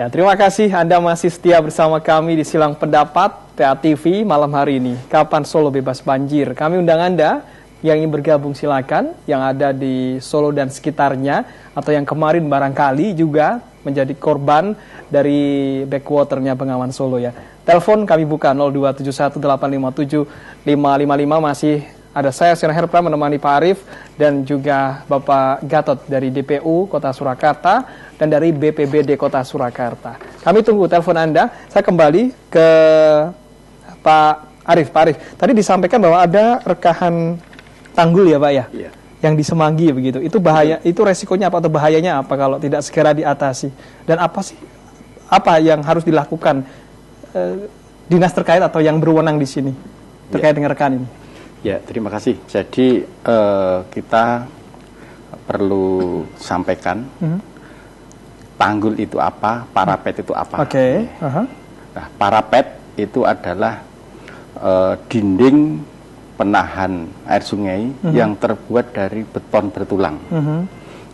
Ya, terima kasih Anda masih setia bersama kami di Silang Pendapat TA TV malam hari ini. Kapan Solo bebas banjir? Kami undang Anda yang ingin bergabung silakan, yang ada di Solo dan sekitarnya, atau yang kemarin barangkali juga menjadi korban dari backwaternya Bengawan Solo ya. Telepon kami buka 02718575555, masih ada saya Sina Herpra menemani Pak Arief dan juga Bapak Gatot dari DPU Kota Surakarta dan dari BPBD Kota Surakarta. Kami tunggu telepon Anda. Saya kembali ke Pak Arief. Pak Arief, tadi disampaikan bahwa ada rekahan tanggul ya Pak ya? Iya. Yang di Semanggi begitu. Itu bahaya, itu resikonya apa atau bahayanya apa kalau tidak segera diatasi? Dan apa sih, apa yang harus dilakukan dinas terkait atau yang berwenang di sini terkait dengan rekan ini? Ya, terima kasih. Jadi kita perlu sampaikan tanggul itu apa, parapet itu apa. Oke. Nah, parapet itu adalah dinding penahan air sungai yang terbuat dari beton bertulang.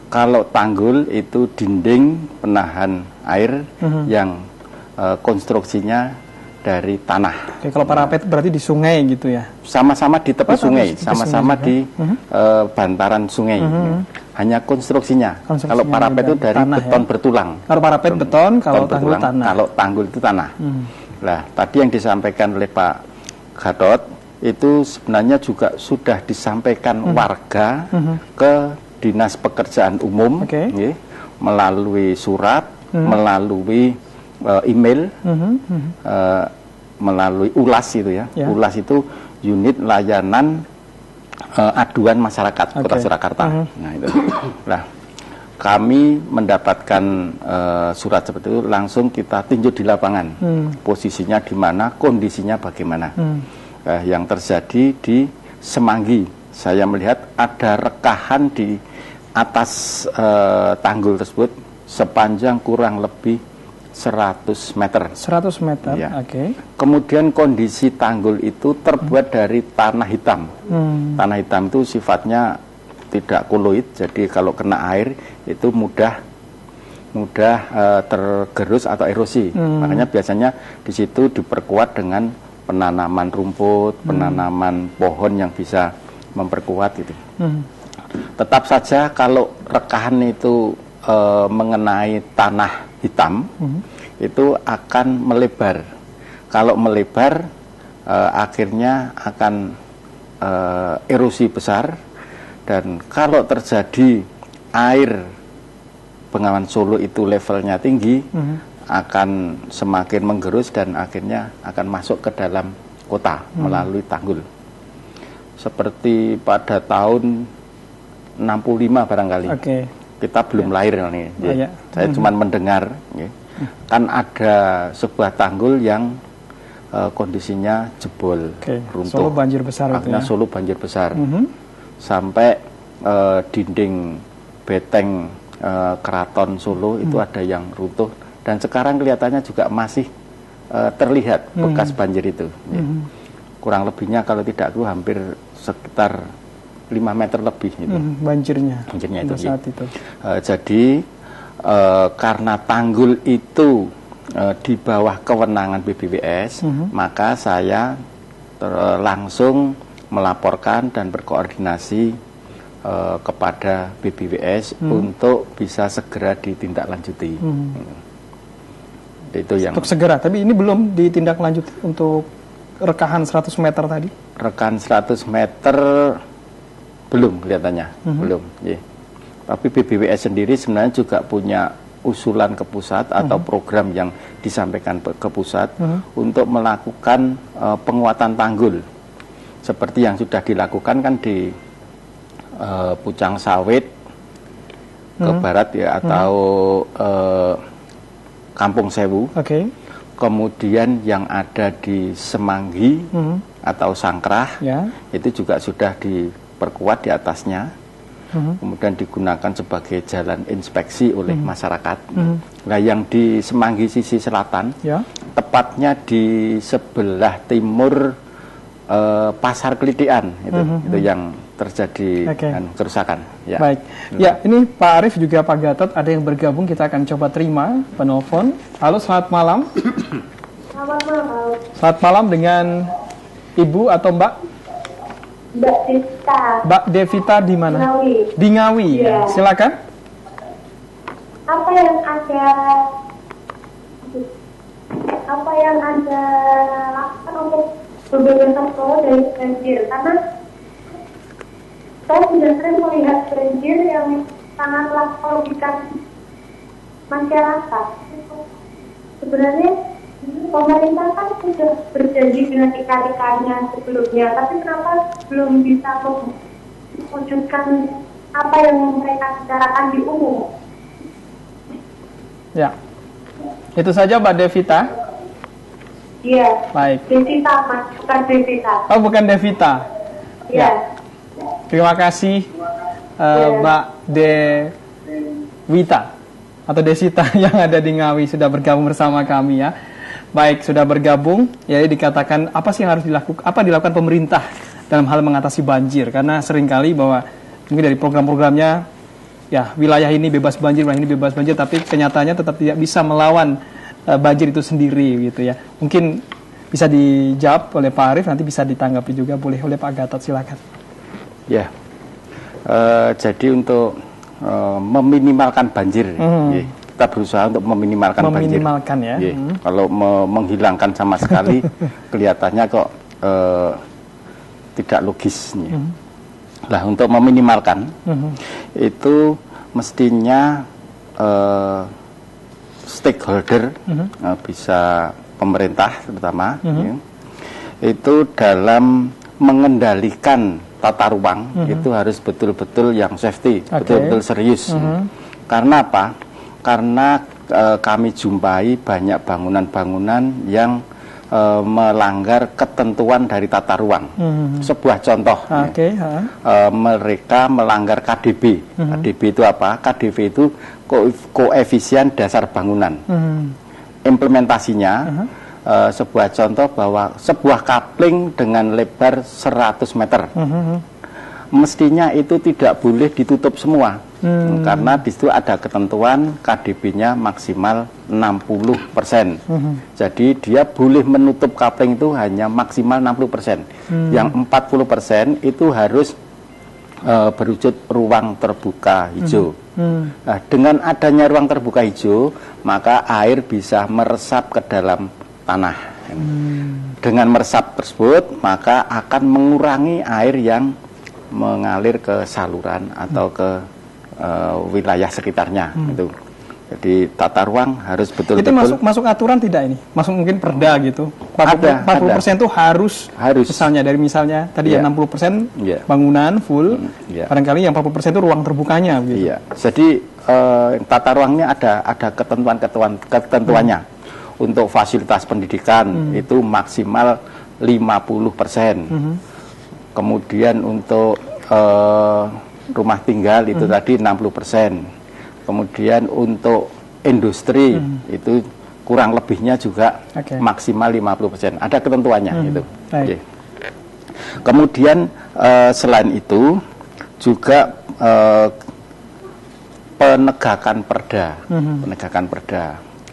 Kalau tanggul itu dinding penahan air yang konstruksinya dari tanah. Oke, kalau parapet berarti di sungai gitu ya? Sama-sama di tepi sungai, sama-sama di bantaran sungai. Hanya konstruksinya. Kalau parapet itu dari beton bertulang. Kalau parapet beton, kalau tanggul tanah. Kalau tanggul itu tanah. Nah, tadi yang disampaikan oleh Pak Gatot itu sebenarnya juga sudah disampaikan warga ke Dinas Pekerjaan Umum, melalui surat, melalui email, melalui ULAS itu ya. ULAS itu unit layanan aduan masyarakat Kota Surakarta. Nah, itu. Nah, kami mendapatkan surat seperti itu, langsung kita tinjau di lapangan. Posisinya di mana, kondisinya bagaimana. Yang terjadi di Semanggi, saya melihat ada rekahan di atas tanggul tersebut sepanjang kurang lebih 100 meter. 100 meter, ya. Oke. Kemudian kondisi tanggul itu terbuat dari tanah hitam. Tanah hitam itu sifatnya tidak koloid, jadi kalau kena air itu mudah tergerus atau erosi. Makanya biasanya di situ diperkuat dengan penanaman rumput, penanaman pohon yang bisa memperkuat itu. Tetap saja kalau rekahan itu mengenai tanah hitam, itu akan melebar. Kalau melebar, akhirnya akan erosi besar, dan kalau terjadi air Bengawan Solo itu levelnya tinggi, akan semakin menggerus dan akhirnya akan masuk ke dalam kota melalui tanggul. Seperti pada tahun 65 barangkali. Kita belum lahir nih. Saya cuma mendengar. Kan ada sebuah tanggul yang kondisinya jebol, runtuh. Solo banjir besar itu ya? Solo banjir besar. Sampai dinding beteng Keraton Solo itu ada yang runtuh. Dan sekarang kelihatannya juga masih terlihat bekas banjir itu. Kurang lebihnya kalau tidak aku hampir sekitar 5 meter lebih itu. Banjirnya itu. Saat itu. Jadi karena tanggul itu di bawah kewenangan BBWS, maka saya langsung melaporkan dan berkoordinasi kepada BBWS untuk bisa segera ditindaklanjuti. Itu yang untuk segera, tapi ini belum ditindaklanjuti untuk rekahan 100 meter tadi? Rekahan 100 meter belum kelihatannya, belum. Tapi BBWS sendiri sebenarnya juga punya usulan ke pusat atau program yang disampaikan ke pusat untuk melakukan penguatan tanggul. Seperti yang sudah dilakukan kan di Pucang Sawit ke barat ya, atau Kampung Sewu. Kemudian yang ada di Semanggi atau Sangkrah, itu juga sudah diperkuat di atasnya. Kemudian digunakan sebagai jalan inspeksi oleh masyarakat. Nah, yang di Semanggi sisi selatan, tepatnya di sebelah timur Pasar Kelitian, itu yang terjadi kerusakan. Ya. Baik. Ya, ini Pak Arief juga Pak Gatot ada yang bergabung, kita akan coba terima penelpon. Halo, selamat malam. Selamat malam. Selamat malam dengan Ibu atau Mbak? Mbak Devita. Mbak Devita di mana? Ngawi. Di Ngawi. Ya. Silakan. Apa yang ada lakukan untuk pembebasan Solo dari banjir? Karena saya sudah sering melihat banjir yang sangatlah merugikan masyarakat. Sebenarnya pemerintah kan sudah berjanji dengan ikan-ikannya sebelumnya, tapi kenapa belum bisa mewujudkan apa yang mereka bicarakan di umum? Ya, itu saja Mbak Devita. Iya. Baik. Devita, Mas, bukan Devita. Oh, bukan Devita. Iya. Terima kasih Mbak Devita atau Desita yang ada di Ngawi sudah bergabung bersama kami ya. Baik, sudah bergabung, ya dikatakan apa sih yang harus dilakukan pemerintah dalam hal mengatasi banjir, karena seringkali bahwa mungkin dari program-programnya ya wilayah ini bebas banjir, wilayah ini bebas banjir, tapi kenyataannya tetap tidak bisa melawan banjir itu sendiri gitu ya. Mungkin bisa dijawab oleh Pak Arief, nanti bisa ditanggapi juga boleh oleh Pak Gatot, silakan. Ya, jadi untuk meminimalkan banjir, kita berusaha untuk meminimalkan banjir. Ya. Kalau menghilangkan sama sekali, kelihatannya kok tidak logis. Nah, untuk meminimalkan itu mestinya stakeholder, bisa pemerintah terutama, itu dalam mengendalikan tata ruang itu harus betul-betul yang safety, betul-betul serius. Karena apa? Karena kami jumpai banyak bangunan-bangunan yang melanggar ketentuan dari tata ruang. Sebuah contoh, mereka melanggar KDB. KDB itu apa? KDB itu koefisien dasar bangunan. Implementasinya, sebuah contoh bahwa sebuah kapling dengan lebar 100 meter, mestinya itu tidak boleh ditutup semua. Karena di situ ada ketentuan KDB-nya maksimal 60%. Jadi dia boleh menutup kapling itu hanya maksimal 60%. Yang 40% itu harus berwujud ruang terbuka hijau. Nah, dengan adanya ruang terbuka hijau, maka air bisa meresap ke dalam tanah. Dengan meresap tersebut, maka akan mengurangi air yang mengalir ke saluran atau ke wilayah sekitarnya. Itu. Jadi tata ruang harus betul-betul. Itu masuk aturan tidak ini? Masuk mungkin perda gitu. 40% itu harus. Misalnya tadi ya 60% bangunan full. Barangkali yang 40% itu ruang terbukanya gitu. Iya. Jadi tata ruangnya ada ketentuannya. Untuk fasilitas pendidikan itu maksimal 50%. Kemudian untuk rumah tinggal itu tadi 60%. Kemudian untuk industri itu kurang lebihnya juga maksimal 50%. Ada ketentuannya itu. Kemudian selain itu juga penegakan perda. Penegakan perda.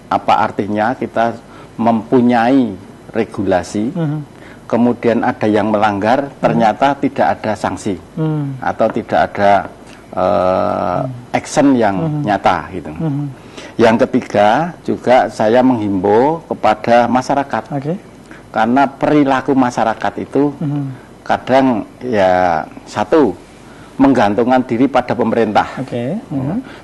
Apa artinya kita mempunyai regulasi, kemudian ada yang melanggar, ternyata tidak ada sanksi atau tidak ada action yang nyata gitu. Yang ketiga juga saya menghimbau kepada masyarakat, karena perilaku masyarakat itu kadang ya satu menggantungkan diri pada pemerintah.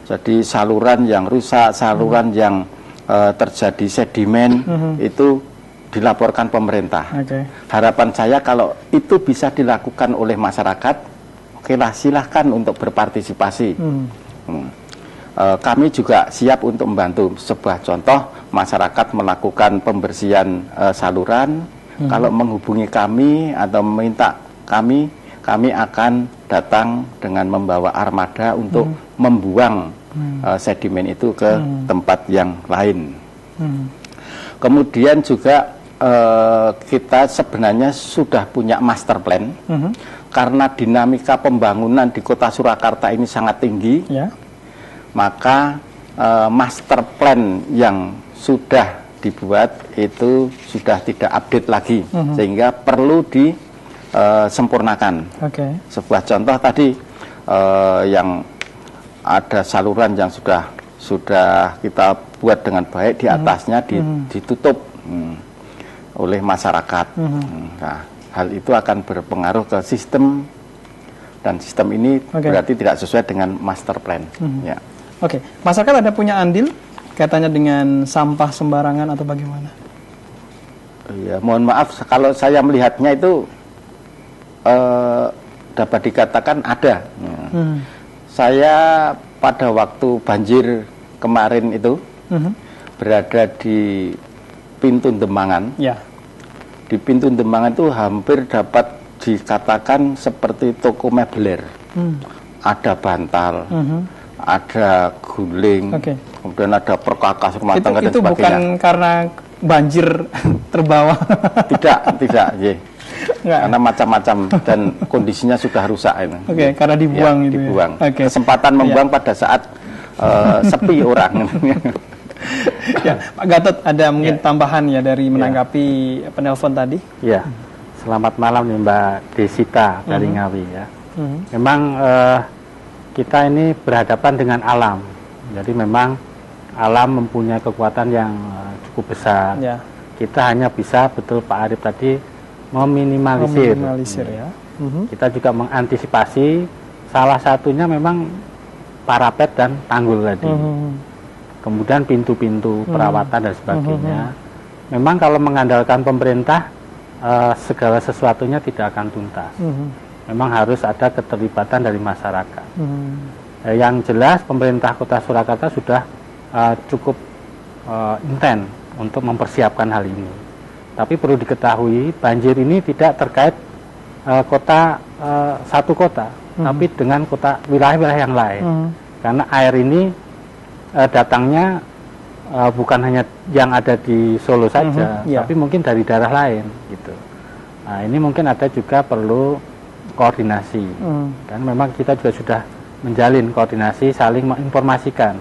Jadi saluran yang rusak, saluran yang terjadi sedimen itu dilaporkan pemerintah. Harapan saya kalau itu bisa dilakukan oleh masyarakat, okelah silahkan untuk berpartisipasi. Kami juga siap untuk membantu. Sebuah contoh, masyarakat melakukan pembersihan saluran. Kalau menghubungi kami atau meminta kami akan datang dengan membawa armada untuk membuang sedimen itu ke tempat yang lain. Kemudian juga kita sebenarnya sudah punya master plan, karena dinamika pembangunan di Kota Surakarta ini sangat tinggi, ya, maka master plan yang sudah dibuat itu sudah tidak update lagi, sehingga perlu disempurnakan. Sebuah contoh tadi yang ada saluran yang sudah kita buat dengan baik, di atasnya ditutup oleh masyarakat. Nah, hal itu akan berpengaruh ke sistem, dan sistem ini berarti tidak sesuai dengan master plan. Ya. Masyarakat ada punya andil katanya dengan sampah sembarangan atau bagaimana? Ya, mohon maaf kalau saya melihatnya itu dapat dikatakan ada. Saya pada waktu banjir kemarin itu berada di pintu Demangan. Ya. Di pintu Demangan itu hampir dapat dikatakan seperti toko mebeler. Ada bantal, ada guling, kemudian ada perkakas rumah tangga dan sebagainya. Itu bukan karena banjir terbawa? Tidak, ya. Karena macam-macam dan kondisinya sudah rusak ini. Karena dibuang ya, itu. Dibuang. Ya? Kesempatan membuang pada saat sepi orang. Ya, Pak Gatot, ada mungkin tambahan ya dari menanggapi penelpon tadi? Ya, selamat malam nih Mbak Desita dari Ngawi ya. Memang kita ini berhadapan dengan alam, jadi memang alam mempunyai kekuatan yang cukup besar. Ya. Kita hanya bisa, betul Pak Arif tadi, meminimalisir ya. Kita juga mengantisipasi, salah satunya memang parapet dan tanggul tadi. Kemudian pintu-pintu perawatan dan sebagainya. Memang kalau mengandalkan pemerintah, segala sesuatunya tidak akan tuntas. Memang harus ada keterlibatan dari masyarakat. Yang jelas pemerintah Kota Surakarta sudah cukup intens untuk mempersiapkan hal ini. Tapi perlu diketahui banjir ini tidak terkait satu kota, tapi dengan wilayah-wilayah yang lain. Karena air ini datangnya bukan hanya yang ada di Solo saja, tapi mungkin dari daerah lain gitu. Nah, ini mungkin ada juga perlu koordinasi. Dan memang kita juga sudah menjalin koordinasi, saling menginformasikan.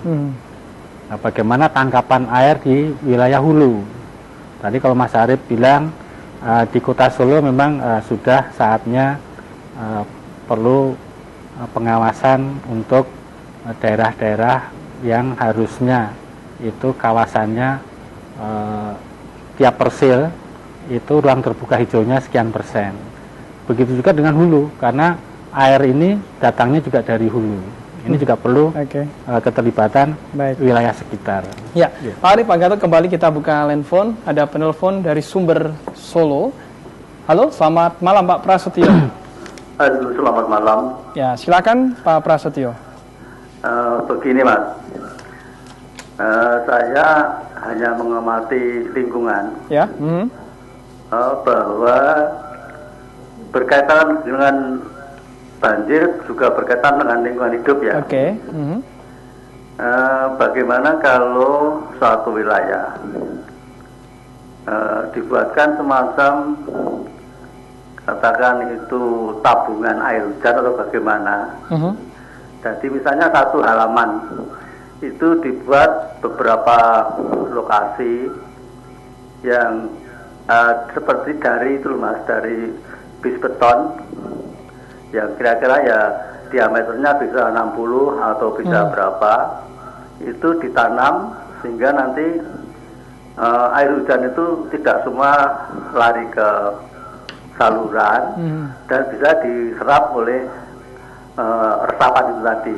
Nah, bagaimana tangkapan air di wilayah hulu. Tadi kalau Mas Arif bilang di Kota Solo memang sudah saatnya perlu pengawasan untuk daerah-daerah yang harusnya itu kawasannya tiap persil itu ruang terbuka hijaunya sekian persen. Begitu juga dengan hulu, karena air ini datangnya juga dari hulu. Ini juga perlu keterlibatan wilayah sekitar. Ya, Pak Arif, Pak Gatot, kembali kita buka line phone. Ada penelpon dari Sumber Solo. Halo, selamat malam Pak Prasetyo. Halo, selamat malam. Ya, silakan Pak Prasetyo. Begini Mas, saya hanya mengamati lingkungan. Ya. Bahwa berkaitan dengan banjir juga berkaitan dengan lingkungan hidup ya. Bagaimana kalau suatu wilayah dibuatkan semacam, katakan itu tabungan air hujan atau bagaimana. Jadi misalnya satu halaman itu dibuat beberapa lokasi yang seperti dari itu Mas, dari bis beton yang kira-kira ya diameternya bisa 60 atau bisa berapa, itu ditanam sehingga nanti air hujan itu tidak semua lari ke saluran dan bisa diserap oleh resapan itu tadi.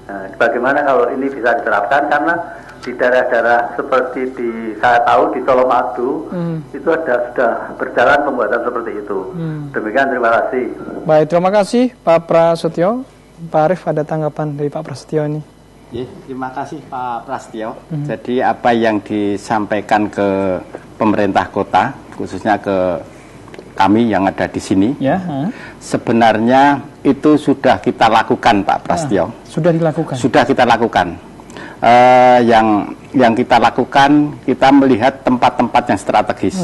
Nah, bagaimana kalau ini bisa diterapkan, karena di daerah-daerah seperti saya tahu di Colomadu itu sudah berjalan pembuatan seperti itu. Demikian, terima kasih. Baik, terima kasih Pak Prasetyo. Pak Arif, ada tanggapan dari Pak Prasetyo ini? Terima kasih Pak Prasetyo. Jadi apa yang disampaikan ke pemerintah kota, khususnya ke kami yang ada di sini, sebenarnya itu sudah kita lakukan Pak Prasetyo. Sudah dilakukan? Sudah kita lakukan. Yang kita lakukan, kita melihat tempat-tempat yang strategis.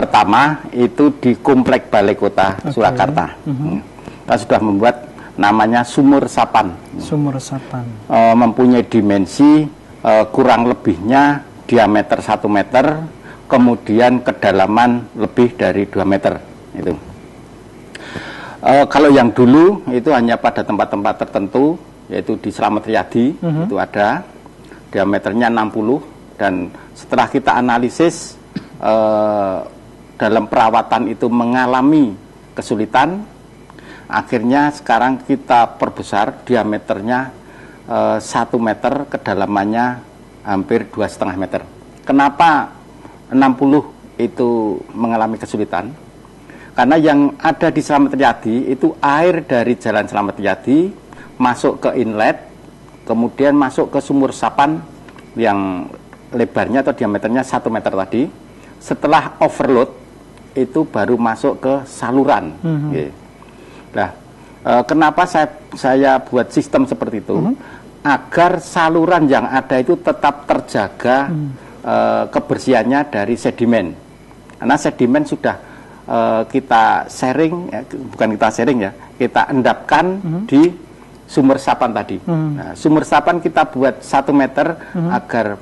pertama itu di Komplek Balai Kota Surakarta. Kita sudah membuat namanya Sumur Sapan. Sumur Sapan. Mempunyai dimensi kurang lebihnya diameter 1 meter, kemudian kedalaman lebih dari 2 meter. Itu. Kalau yang dulu itu hanya pada tempat-tempat tertentu, yaitu di Slamet Riyadi, itu ada diameternya 60, dan setelah kita analisis dalam perawatan itu mengalami kesulitan, akhirnya sekarang kita perbesar diameternya 1 meter, kedalamannya hampir 2,5 meter. Kenapa 60 itu mengalami kesulitan? Karena yang ada di Slamet Riyadi itu air dari jalan Slamet Riyadi masuk ke inlet, kemudian masuk ke Sumur Sapan yang lebarnya atau diameternya 1 meter tadi. Setelah overload itu baru masuk ke saluran. Nah, kenapa saya buat sistem seperti itu? Agar saluran yang ada itu tetap terjaga kebersihannya dari sedimen. Karena sedimen sudah kita sharing, bukan kita sharing ya, kita endapkan di sumur sapan tadi. Nah, sumur sapan kita buat 1 meter agar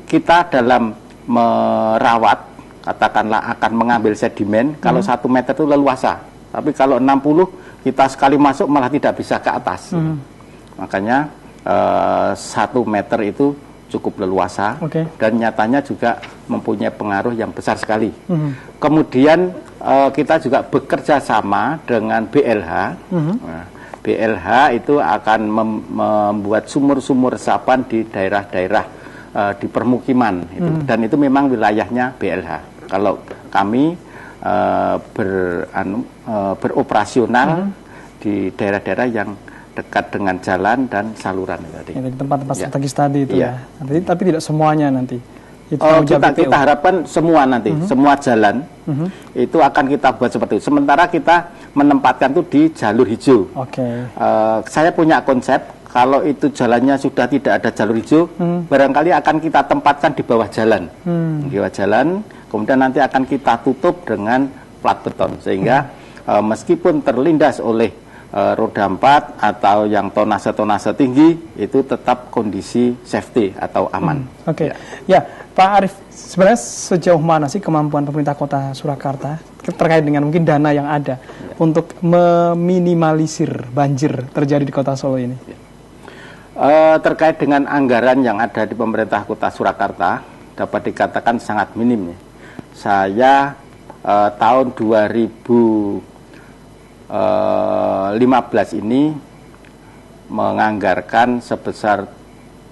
kita dalam merawat, katakanlah akan mengambil sedimen, kalau 1 meter itu leluasa. Tapi kalau 60, kita sekali masuk malah tidak bisa ke atas. Makanya 1 meter itu cukup leluasa, dan nyatanya juga mempunyai pengaruh yang besar sekali. Kemudian kita juga bekerja sama dengan BLH. Nah, BLH itu akan membuat sumur-sumur sapan di daerah-daerah di permukiman itu. Dan itu memang wilayahnya BLH. Kalau kami beroperasional di daerah-daerah yang dekat dengan jalan dan saluran tadi. Ya, tempat-tempat strategis tadi itu ya. Tapi tidak semuanya nanti. Itu kita harapkan semua nanti, semua jalan itu akan kita buat seperti itu. Sementara kita menempatkan itu di jalur hijau. Saya punya konsep, kalau itu jalannya sudah tidak ada jalur hijau, barangkali akan kita tempatkan di bawah jalan. Di bawah jalan, kemudian nanti akan kita tutup dengan plat beton, sehingga meskipun terlindas oleh roda 4 atau yang tonase tinggi, itu tetap kondisi safety atau aman. Ya, Pak Arief, sebenarnya sejauh mana sih kemampuan pemerintah Kota Surakarta terkait dengan mungkin dana yang ada untuk meminimalisir banjir terjadi di Kota Solo ini? Terkait dengan anggaran yang ada di pemerintah Kota Surakarta, dapat dikatakan sangat minim. Saya tahun 2015 ini menganggarkan sebesar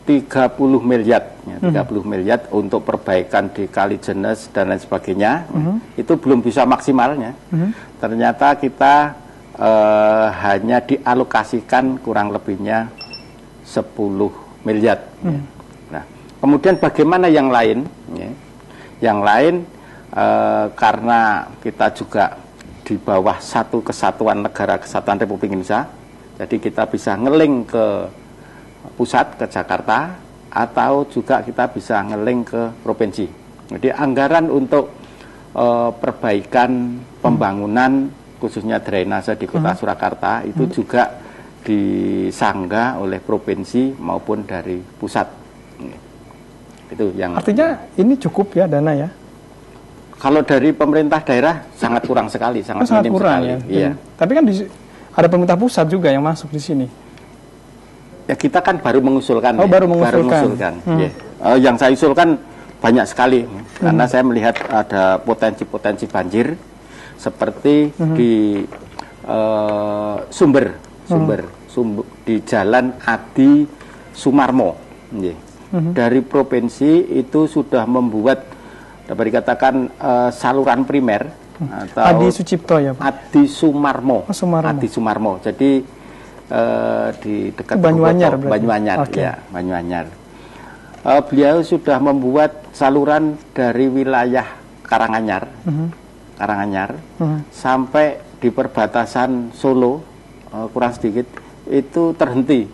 30 miliar, 30 miliar untuk perbaikan di Kalijenes dan lain sebagainya. Itu belum bisa maksimalnya. Ternyata kita hanya dialokasikan kurang lebihnya 10 miliar. Nah, kemudian bagaimana yang lain? Yang lain karena kita juga di bawah satu kesatuan negara, Kesatuan Republik Indonesia, jadi kita bisa ngeling ke pusat, ke Jakarta, atau juga kita bisa ngeling ke provinsi. Jadi anggaran untuk perbaikan pembangunan khususnya drainase di Kota Surakarta itu juga disangga oleh provinsi maupun dari pusat. Itu yang artinya ini cukup ya dana ya? Kalau dari pemerintah daerah sangat kurang sekali, sangat minim kurang sekali. Ya. Iya. Tapi kan ada pemerintah pusat juga yang masuk di sini. Ya kita kan baru mengusulkan. Baru mengusulkan. Yang saya usulkan banyak sekali, karena saya melihat ada potensi-potensi banjir seperti di sumber di Jalan Adi Sumarmo. Dari provinsi itu sudah membuat, dapat dikatakan saluran primer atau Adi Sucipto ya Pak? Adi Sumarmo. Adi Sumarmo. Jadi di dekat Banyuanyar. Banyuanyar. Beliau sudah membuat saluran dari wilayah Karanganyar, sampai di perbatasan Solo, kurang sedikit itu terhenti,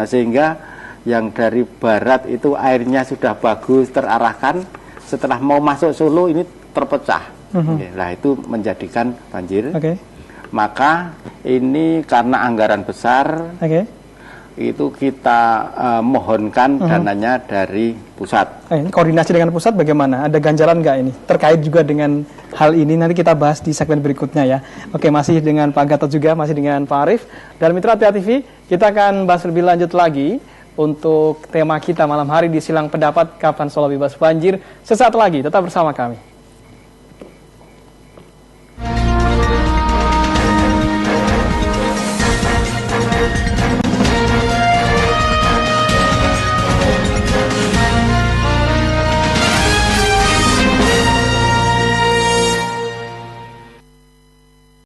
sehingga yang dari barat itu airnya sudah bagus terarahkan. Setelah mau masuk Solo ini terpecah. Nah itu menjadikan banjir. Maka ini karena anggaran besar, itu kita mohonkan dananya dari pusat. Ini koordinasi dengan pusat bagaimana? Ada ganjaran nggak ini? Terkait juga dengan hal ini nanti kita bahas di segmen berikutnya ya. Oke, masih dengan Pak Gatot juga, masih dengan Pak Arief. Dan Mitra Tia TV, kita akan bahas lebih lanjut lagi untuk tema kita malam hari di Silang Pendapat Kapan Solo Bebas Banjir. Sesaat lagi, tetap bersama kami.